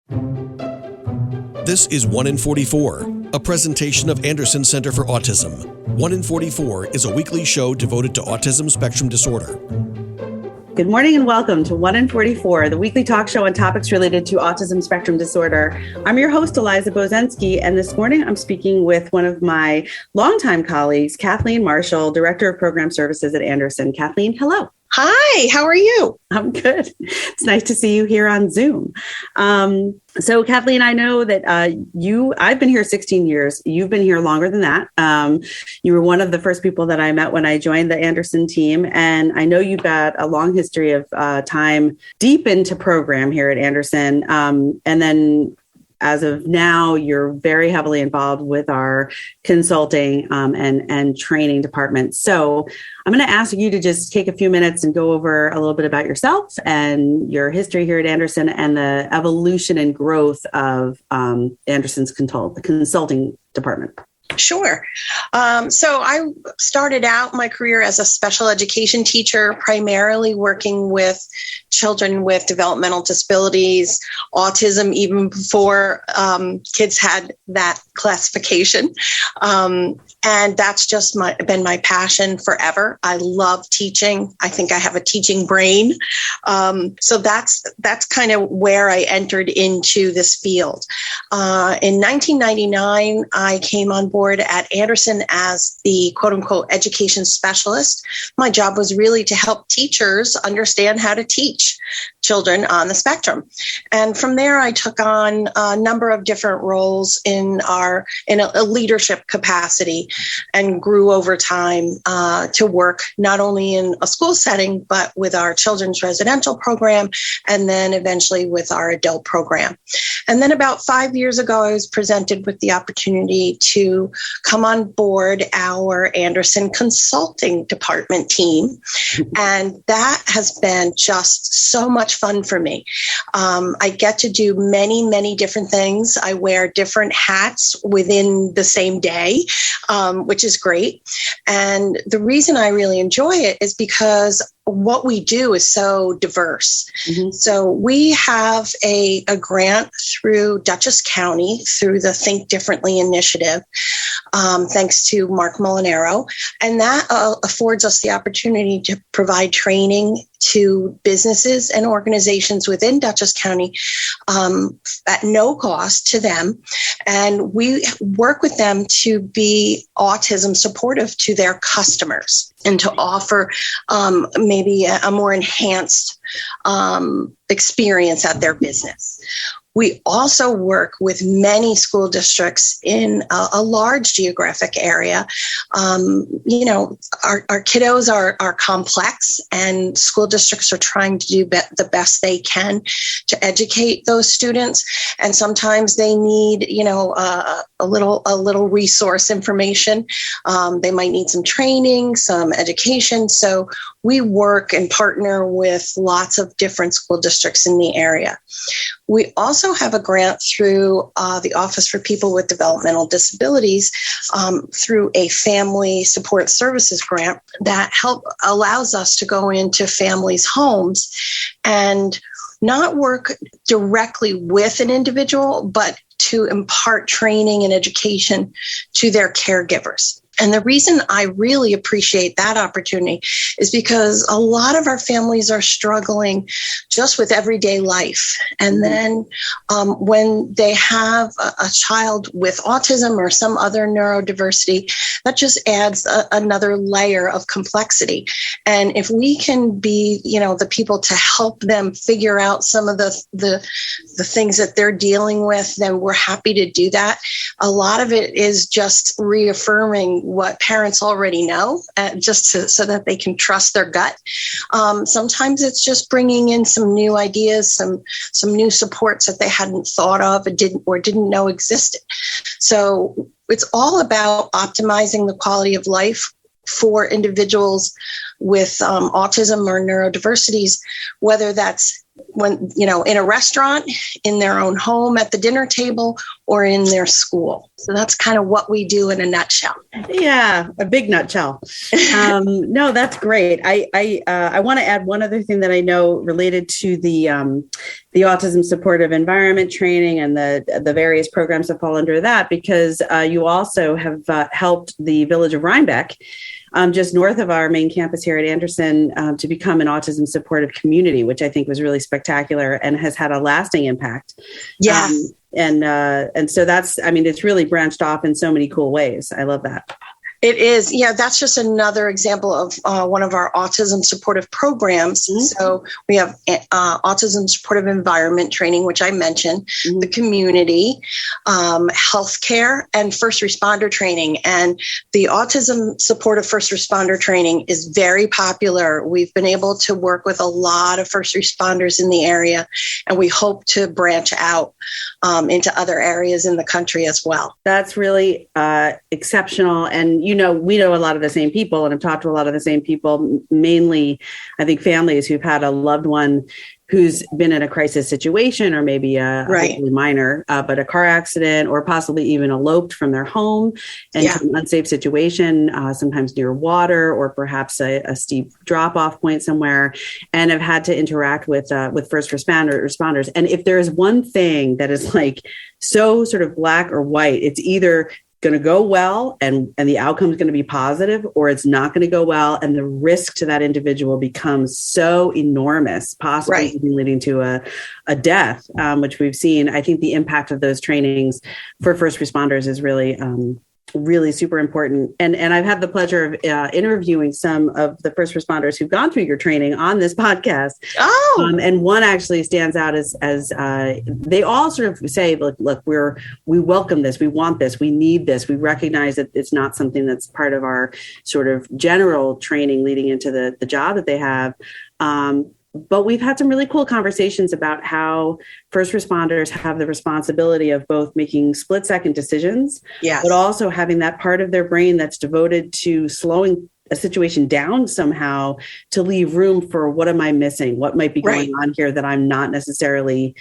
This is 1 in 44, a presentation of Anderson Center for Autism. 1 in 44 is a weekly show devoted to autism spectrum disorder. Good morning and welcome to 1 in 44, the weekly talk show on topics related to autism spectrum disorder. I'm your host, Eliza Bozensky, and this morning I'm speaking with one of my longtime colleagues, Kathleen Marshall, Director of Program Services at Anderson. Kathleen, hello. Hi, how are you? I'm good. It's nice to see you here on Zoom. So Kathleen, I know that I've been here 16 years. You've been here longer than that. You were one of the first people that I met when I joined the Anderson team. And I know you've got a long history of time deep into program here at Anderson. And then as of now, you're very heavily involved with our consulting and training department. So I'm going to ask you to just take a few minutes and go over a little bit about yourself and your history here at Anderson and the evolution and growth of Anderson's consulting department. Sure. So I started out my career as a special education teacher, primarily working with children with developmental disabilities, autism, even before kids had that classification. And that's just been my passion forever. I love teaching. I think I have a teaching brain. So that's kind of where I entered into this field. In 1999, I came on board at Anderson as the quote unquote education specialist. My job was really to help teachers understand how to teach children on the spectrum. And from there, I took on a number of different roles in a leadership capacity and grew over time to work not only in a school setting, but with our children's residential program, and then eventually with our adult program. And then about 5 years ago, I was presented with the opportunity to come on board our Anderson consulting department team. And that has been just so much fun for me. I get to do many, many different things. I wear different hats within the same day, which is great. And the reason I really enjoy it is because what we do is so diverse. Mm-hmm. So we have a grant through Dutchess County through the Think Differently initiative, thanks to Mark Molinaro. And that affords us the opportunity to provide training to businesses and organizations within Dutchess County at no cost to them. And we work with them to be autism supportive to their customers and to offer maybe a more enhanced experience at their business. We also work with many school districts in a large geographic area. Our kiddos are complex, and school districts are trying to do the best they can to educate those students. And sometimes they need, a little resource information. They might need some training, some education. So we work and partner with lots of different school districts in the area. We also have a grant through the Office for People with Developmental Disabilities through a family support services grant that allows us to go into families' homes and not work directly with an individual, but to impart training and education to their caregivers. And the reason I really appreciate that opportunity is because a lot of our families are struggling just with everyday life. And then when they have a child with autism or some other neurodiversity, that just adds another layer of complexity. And if we can be, the people to help them figure out some of the things that they're dealing with, then we're happy to do that. A lot of it is just reaffirming what parents already know, so that they can trust their gut. Sometimes it's just bringing in some new ideas, some new supports that they hadn't thought of and didn't know existed. So it's all about optimizing the quality of life for individuals with autism or neurodiversities, whether that's when, in a restaurant, in their own home, at the dinner table, or in their school. So that's kind of what we do in a nutshell. Yeah, a big nutshell. No, that's great. I want to add one other thing that I know related to the autism supportive environment training and the various programs that fall under that, because you also have helped the village of Rhinebeck, just north of our main campus here at Anderson, to become an autism supportive community, which I think was really spectacular and has had a lasting impact. Yes. And so that's, it's really branched off in so many cool ways. I love that. It is. Yeah, that's just another example of one of our autism supportive programs. Mm-hmm. So we have autism supportive environment training, which I mentioned, mm-hmm. the community, healthcare, and first responder training. And the autism supportive first responder training is very popular. We've been able to work with a lot of first responders in the area, and we hope to branch out into other areas in the country as well. That's really exceptional. And we know a lot of the same people, and I've talked to a lot of the same people, mainly, I think, families who've had a loved one who's been in a crisis situation, or maybe hopefully minor, but a car accident, or possibly even eloped from their home into an unsafe situation, sometimes near water, or perhaps a steep drop-off point somewhere, and have had to interact with first responders. And if there is one thing that is like so sort of black or white, it's either going to go well and the outcome is going to be positive, or it's not going to go well and the risk to that individual becomes so enormous, possibly even leading to a death, which we've seen. I think the impact of those trainings for first responders is really really super important. And I've had the pleasure of interviewing some of the first responders who've gone through your training on this podcast. And one actually stands out as they all sort of say, look, we welcome this, we want this, we need this. We recognize that it's not something that's part of our sort of general training leading into the job that they have. But we've had some really cool conversations about how first responders have the responsibility of both making split-second decisions, but also having that part of their brain that's devoted to slowing a situation down somehow to leave room for what am I missing? What might be going on here that I'm not necessarily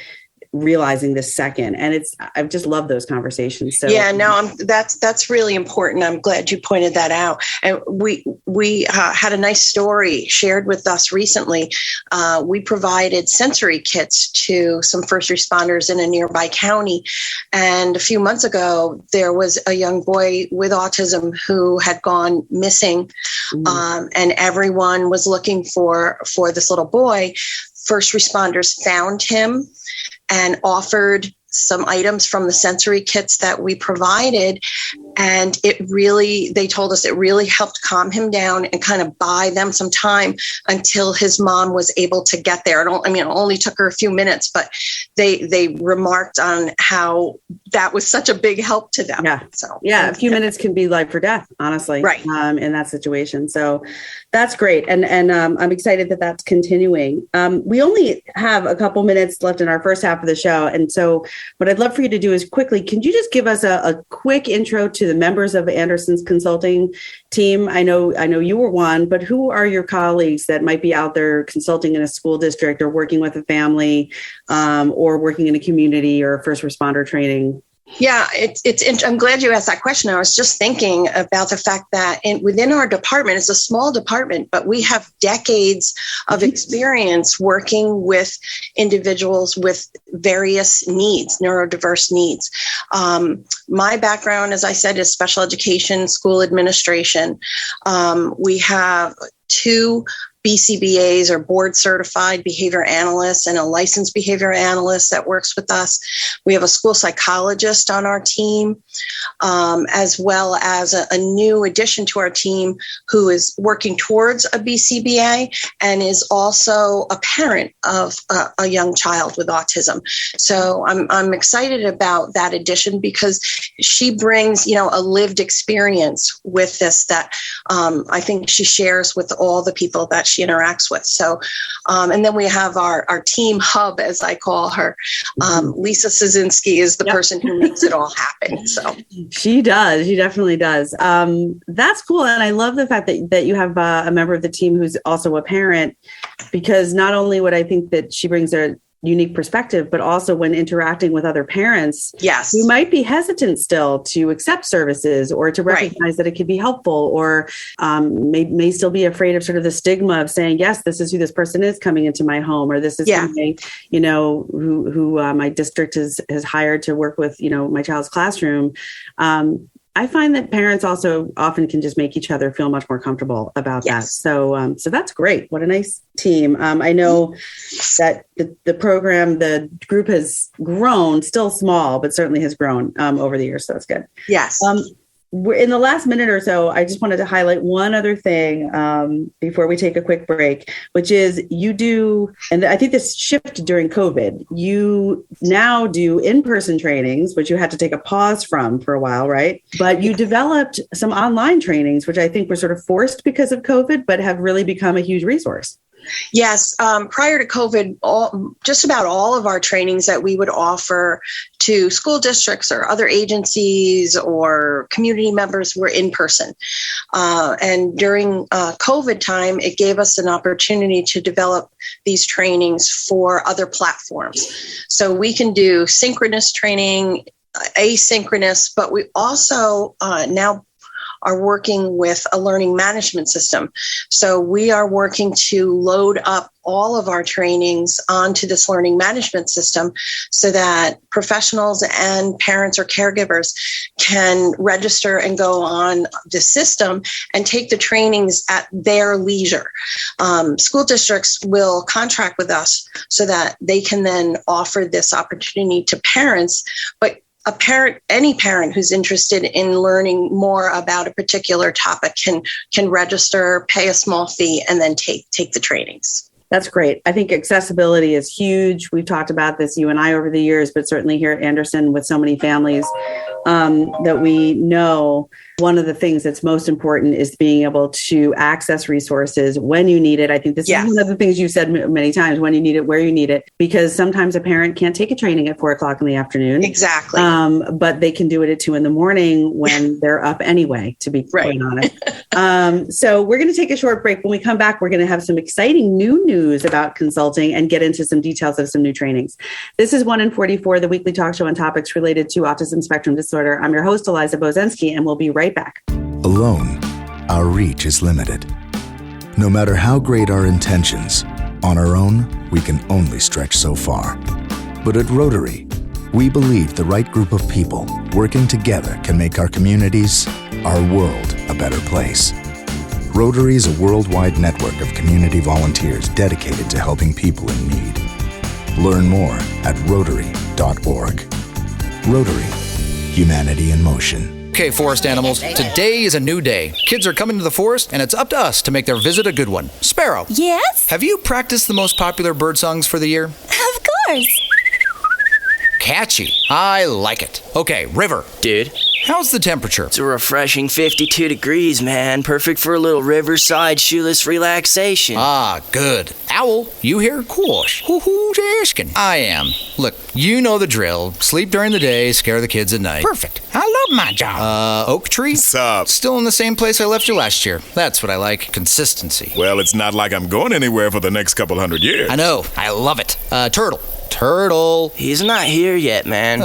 realizing this second. And I've just loved those conversations. So that's really important. I'm glad you pointed that out. And we had a nice story shared with us recently. We provided sensory kits to some first responders in a nearby county. And a few months ago, there was a young boy with autism who had gone missing. And everyone was looking for this little boy. First responders found him and offered some items from the sensory kits that we provided. And they told us it really helped calm him down and kind of buy them some time until his mom was able to get there. It only took her a few minutes, but they remarked on how that was such a big help to them. A few minutes can be life or death, honestly, in that situation. So that's great. And I'm excited that that's continuing. We only have a couple minutes left in our first half of the show. And so what I'd love for you to do is quickly, can you just give us a quick intro to the members of Anderson's consulting team? I know you were one, but who are your colleagues that might be out there consulting in a school district or working with a family or working in a community or first responder training? Yeah, I'm glad you asked that question. I was just thinking about the fact that within our department, it's a small department, but we have decades of experience working with individuals with various needs, neurodiverse needs. My background, as I said, is special education, school administration. We have 2 BCBAs or board certified behavior analysts and a licensed behavior analyst that works with us. We have a school psychologist on our team, as well as a new addition to our team who is working towards a BCBA and is also a parent of a young child with autism. So I'm excited about that addition because she brings, a lived experience with this that I think she shares with all the people that she interacts with. So, and then we have our team hub, as I call her. Lisa Szynski is the person who makes it all happen. So she does. She definitely does. That's cool. And I love the fact that you have a member of the team who's also a parent, because not only would I think that she brings a unique perspective, but also when interacting with other parents, yes, who might be hesitant still to accept services or to recognize that it could be helpful, or may still be afraid of sort of the stigma of saying, yes, this is who this person is coming into my home, or this is somebody, who my district has hired to work with, my child's classroom. I find that parents also often can just make each other feel much more comfortable about that. So that's great. What a nice team. I know that the program, the group has grown, still small, but certainly has grown over the years. So that's good. Yes. In the last minute or so, I just wanted to highlight one other thing before we take a quick break, which is you do, and I think this shifted during COVID, you now do in-person trainings, which you had to take a pause from for a while, right? But you developed some online trainings, which I think were sort of forced because of COVID, but have really become a huge resource. Yes. Prior to COVID, just about all of our trainings that we would offer to school districts or other agencies or community members were in person. And during COVID time, it gave us an opportunity to develop these trainings for other platforms. So we can do synchronous training, asynchronous, but we also now are working with a learning management system. So we are working to load up all of our trainings onto this learning management system so that professionals and parents or caregivers can register and go on the system and take the trainings at their leisure. School districts will contract with us so that they can then offer this opportunity to parents, but any parent who's interested in learning more about a particular topic can register, pay a small fee, and then take the trainings. That's great. I think accessibility is huge. We've talked about this, you and I, over the years, but certainly here at Anderson with so many families that we know. One of the things that's most important is being able to access resources when you need it. I think this is one of the things you've said many times, when you need it, where you need it, because sometimes a parent can't take a training at 4:00 in the afternoon. Exactly. But they can do it at 2 a.m. when they're up anyway, to be quite honest. So we're going to take a short break. When we come back, we're going to have some exciting new news about consulting and get into some details of some new trainings. This is 1 in 44, the weekly talk show on topics related to autism spectrum disorder. I'm your host, Eliza Bozensky, and we'll be right back. Alone, our reach is limited. No matter how great our intentions, on our own, we can only stretch so far. But at Rotary, we believe the right group of people working together can make our communities, our world, a better place. Rotary is a worldwide network of community volunteers dedicated to helping people in need. Learn more at Rotary.org. Rotary, humanity in motion. Okay, forest animals, today is a new day. Kids are coming to the forest, and it's up to us to make their visit a good one. Sparrow. Yes? Have you practiced the most popular bird songs for the year? Of course. Catchy. I like it. Okay, River. Dude. How's the temperature? It's a refreshing 52 degrees, man. Perfect for a little riverside shoeless relaxation. Ah, good. Owl, you here? Course. Who's asking? I am. Look, you know the drill. Sleep during the day, scare the kids at night. Perfect. I love my job. Oak Tree? Sup? Still in the same place I left you last year. That's what I like. Consistency. Well, it's not like I'm going anywhere for the next couple hundred years. I know. I love it. Turtle. He's not here yet, man.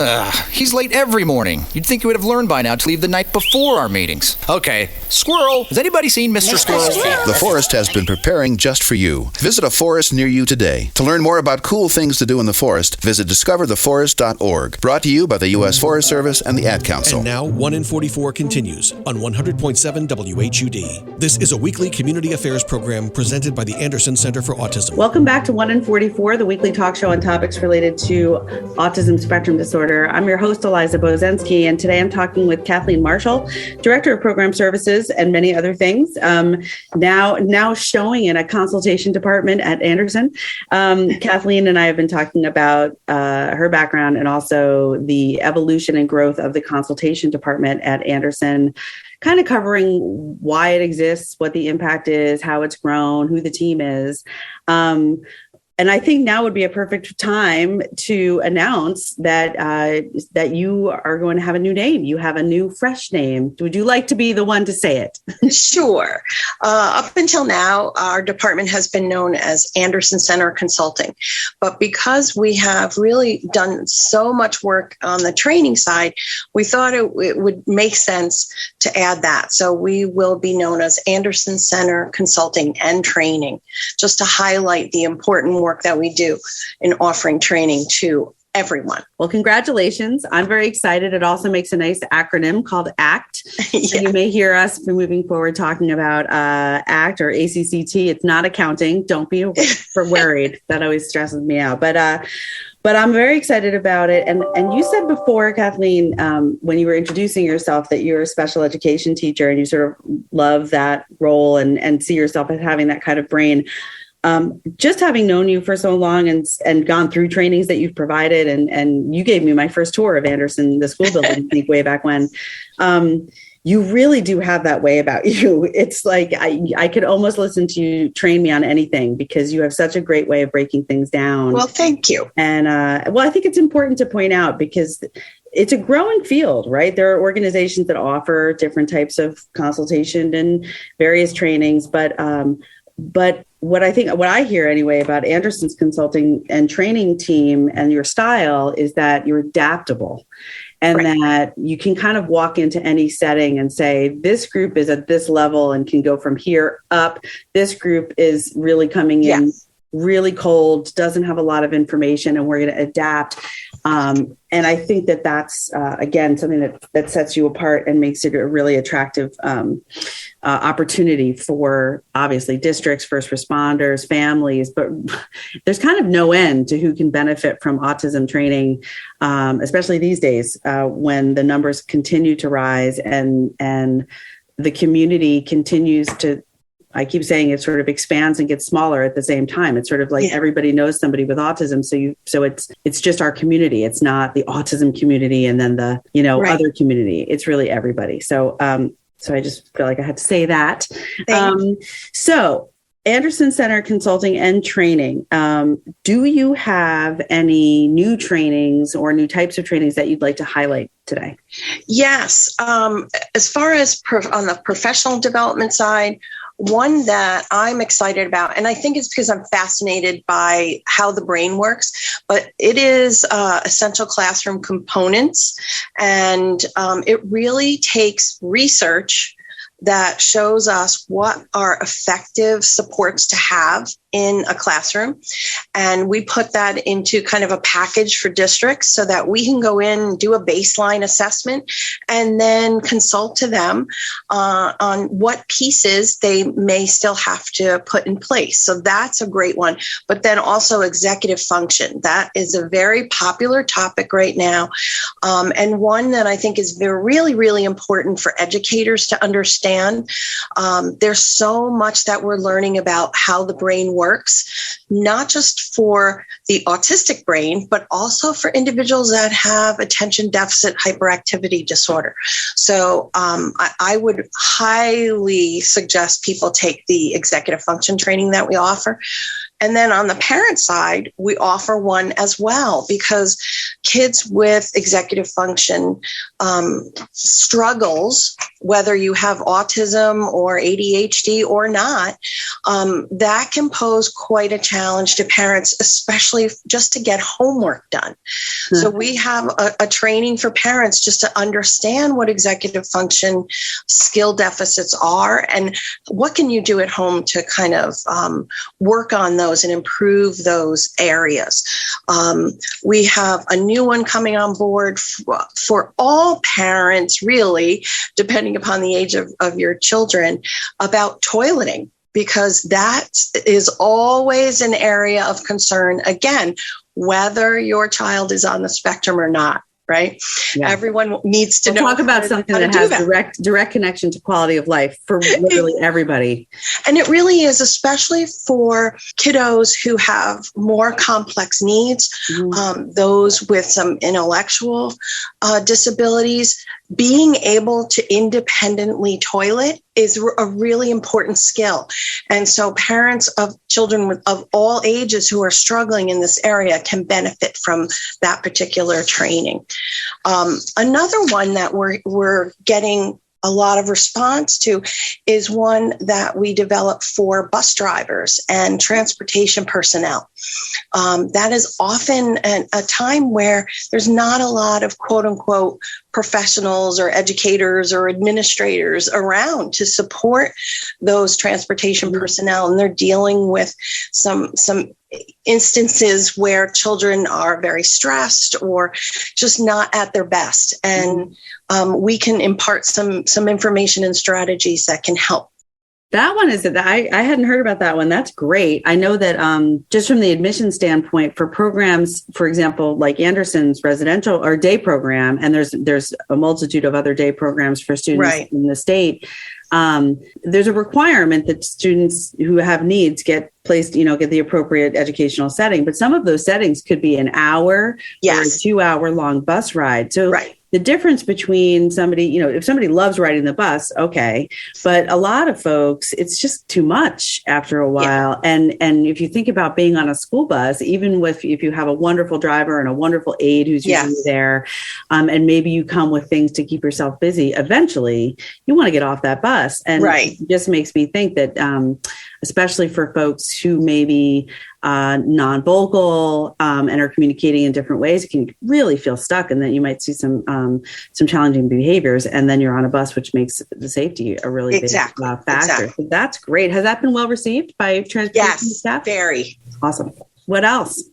He's late every morning. You'd think he would have learned by now to leave the night before our meetings. Okay, Squirrel. Has anybody seen Mr. Squirrel? The forest has been preparing just for you. Visit a forest near you today. To learn more about cool things to do in the forest, visit discovertheforest.org. Brought to you by the U.S. Forest Service and the Ad Council. And now 1 in 44 continues on 100.7 WHUD. This is a weekly community affairs program presented by the Anderson Center for Autism. Welcome back to 1 in 44, the weekly talk show on topics topics related to autism spectrum disorder. I'm your host, Eliza Bozensky, and today I'm talking with Kathleen Marshall, Director of Program Services and many other things, now showing in a consultation department at Anderson. Kathleen and I have been talking about her background and also the evolution and growth of the consultation department at Anderson, kind of covering why it exists, what the impact is, how it's grown, who the team is. And I think now would be a perfect time to announce that that you are going to have a new name. You have a new, fresh name. Would you like to be the one to say it? Sure. Up until now, our department has been known as Anderson Center Consulting. But because we have really done so much work on the training side, we thought it would make sense to add that. So we will be known as Anderson Center Consulting and Training, just to highlight the important work that we do in offering training to everyone. Well, congratulations. I'm very excited. It also makes a nice acronym called ACT. Yes. So you may hear us moving forward talking about ACT or ACCT. It's not accounting. Don't be worried. That always stresses me out. But I'm very excited about it. And you said before, Kathleen, when you were introducing yourself, that you're a special education teacher and you sort of love that role and see yourself as having that kind of brain. Just having known you for so long and gone through trainings that you've provided, and you gave me my first tour of Anderson, the school building, I think way back when, you really do have that way about you. It's like I could almost listen to you train me on anything because you have such a great way of breaking things down. Well, thank you. And I think it's important to point out because it's a growing field, right? There are organizations that offer different types of consultation and various trainings, but what I hear anyway about Anderson's consulting and training team and your style is that you're adaptable and right. That you can kind of walk into any setting and say, this group is at this level and can go from here up. This group is really coming in really cold, doesn't have a lot of information, and we're going to adapt. And I think that that's, again, something that sets you apart and makes it a really attractive opportunity for, obviously, districts, first responders, families. But there's kind of no end to who can benefit from autism training, especially these days when the numbers continue to rise and the community continues to, I keep saying it sort of expands and gets smaller at the same time. It's sort of like everybody knows somebody with autism. So it's just our community. It's not the autism community and then the, other community. It's really everybody. So I just feel like I had to say that. So Anderson Center Consulting and Training. Do you have any new trainings or new types of trainings that you'd like to highlight today? Yes. As far as on the professional development side, one that I'm excited about, and I think it's because I'm fascinated by how the brain works, but it is essential classroom components. And it really takes research that shows us what are effective supports to have in a classroom. And we put that into kind of a package for districts so that we can go in and do a baseline assessment and then consult to them on what pieces they may still have to put in place. So that's a great one. But then also executive function. That is a very popular topic right now. And one that I think is really, really important for educators to understand. There's so much that we're learning about how the brain works, not just for the autistic brain, but also for individuals that have attention deficit hyperactivity disorder. So I would highly suggest people take the executive function training that we offer. And then on the parent side, we offer one as well because kids with executive function struggles, whether you have autism or ADHD or not, that can pose quite a challenge to parents, especially just to get homework done. Mm-hmm. So we have a training for parents just to understand what executive function skill deficits are and what can you do at home to kind of work on those and improve those areas. We have a new one coming on board for all parents, really, depending upon the age of your children, about toileting, because that is always an area of concern. Again, whether your child is on the spectrum or not. Right. Yeah. Everyone needs to know. Talk about something that has direct connection to quality of life for literally everybody. And it really is, especially for kiddos who have more complex needs, those with some intellectual disabilities. Being able to independently toilet is a really important skill. And so parents of children of all ages who are struggling in this area can benefit from that particular training. Another one that we're getting a lot of response to is one that we develop for bus drivers and transportation personnel. That is often a time where there's not a lot of quote unquote professionals or educators or administrators around to support those transportation personnel. And they're dealing with some instances where children are very stressed or just not at their best. And we can impart some information and strategies that can help. That one is that I hadn't heard about that one. That's great. I know that just from the admission standpoint for programs, for example, like Anderson's residential or day program, and there's a multitude of other day programs for students in the state. There's a requirement that students who have needs get placed, get the appropriate educational setting. But some of those settings could be an hour or a 2-hour long bus ride. So the difference between somebody, if somebody loves riding the bus, okay. But a lot of folks, it's just too much after a while. Yeah. And if you think about being on a school bus, even if you have a wonderful driver and a wonderful aide who's usually there, and maybe you come with things to keep yourself busy, eventually you want to get off that bus. And it just makes me think that, especially for folks who may be non-vocal and are communicating in different ways, it can really feel stuck, and then you might see some challenging behaviors, and then you're on a bus, which makes the safety a really big factor. So that's great. Has that been well received by transportation staff? Very. Awesome. What else?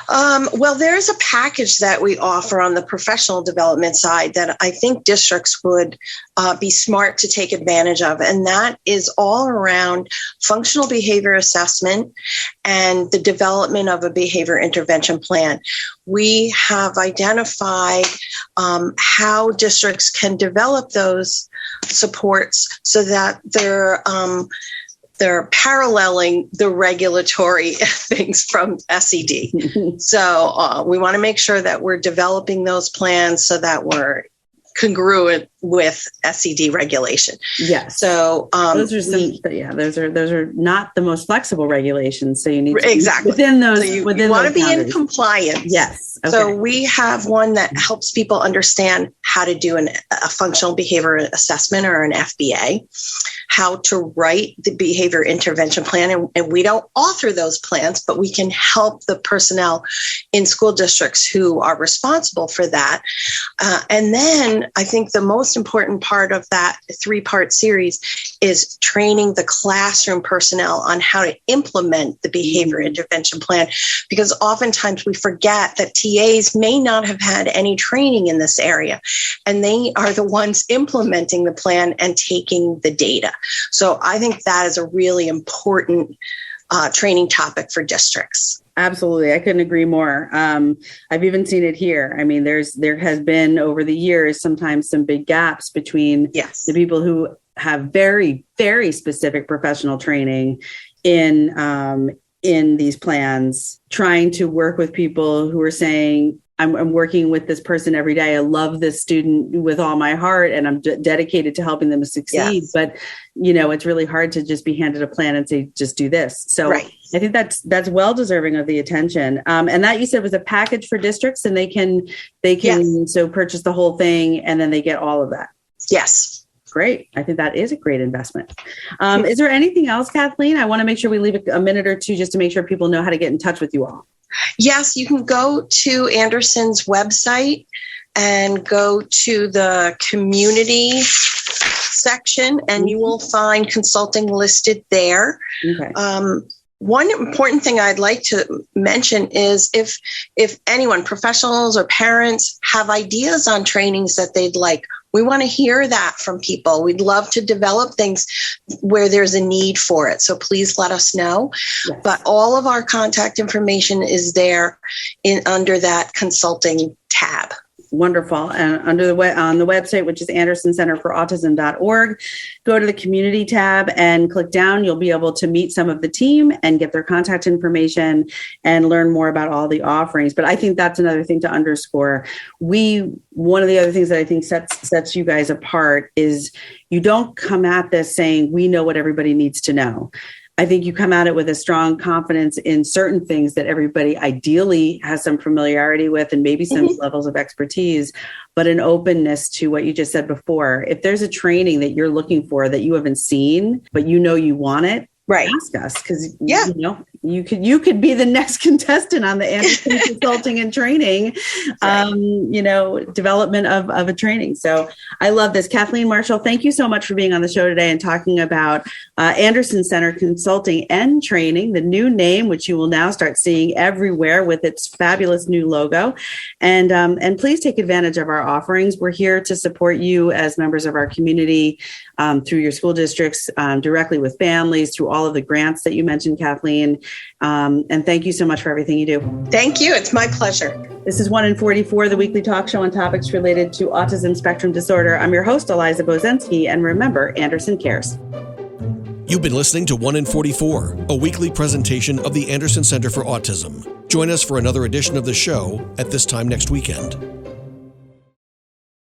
Well, there's a package that we offer on the professional development side that I think districts would be smart to take advantage of. And that is all around functional behavior assessment and the development of a behavior intervention plan. We have identified how districts can develop those supports so that they're paralleling the regulatory things from SED. So we want to make sure that we're developing those plans so that we're congruent with SED regulation. Yes. So those are not the most flexible regulations. So you need to be within those. So you want to be boundaries. in compliance. Yes. Okay. So we have one that helps people understand how to do a functional behavior assessment or an FBA, how to write the behavior intervention plan. And we don't author those plans, but we can help the personnel in school districts who are responsible for that. And then I think the most important part of that 3-part series is training the classroom personnel on how to implement the behavior intervention plan, because oftentimes we forget that TAs may not have had any training in this area, and they are the ones implementing the plan and taking the data. So I think that is a really important training topic for districts. Absolutely. I couldn't agree more. I've even seen it here. I mean, there has been over the years, sometimes some big gaps between the people who have very, very specific professional training in these plans, trying to work with people who are saying, I'm working with this person every day. I love this student with all my heart, and I'm dedicated to helping them succeed. Yes. But, it's really hard to just be handed a plan and say, just do this. So I think that's well deserving of the attention. And that you said was a package for districts, and they can so purchase the whole thing, and then they get all of that. Yes. Great. I think that is a great investment. Is there anything else, Kathleen? I want to make sure we leave a minute or two just to make sure people know how to get in touch with you all. Yes, you can go to Anderson's website and go to the community section, and you will find consulting listed there. Okay. One important thing I'd like to mention is if anyone, professionals or parents, have ideas on trainings that they'd like, We want to hear that from people. We'd love to develop things where there's a need for it. So please let us know. Yes. But all of our contact information is there under that consulting tab. Wonderful. And on the website, which is andersoncenterforautism.org, go to the community tab and click down. You'll be able to meet some of the team and get their contact information and learn more about all the offerings. But I think that's another thing to underscore. One of the other things that I think sets you guys apart is you don't come at this saying, we know what everybody needs to know. I think you come at it with a strong confidence in certain things that everybody ideally has some familiarity with and maybe some levels of expertise, but an openness to what you just said before. If there's a training that you're looking for that you haven't seen, but you know you want it, right, ask us, because you could be the next contestant on the Anderson Consulting and Training, development of a training. So I love this. Kathleen Marshall, thank you so much for being on the show today and talking about Anderson Center Consulting and Training, the new name, which you will now start seeing everywhere with its fabulous new logo. And please take advantage of our offerings. We're here to support you as members of our community through your school districts, directly with families, through all of the grants that you mentioned, Kathleen. And thank you so much for everything you do. Thank you. It's my pleasure. This is 1 in 44, the weekly talk show on topics related to autism spectrum disorder. I'm your host, Eliza Bozensky, and remember, Anderson cares. You've been listening to 1 in 44, a weekly presentation of the Anderson Center for Autism. Join us for another edition of the show at this time next weekend.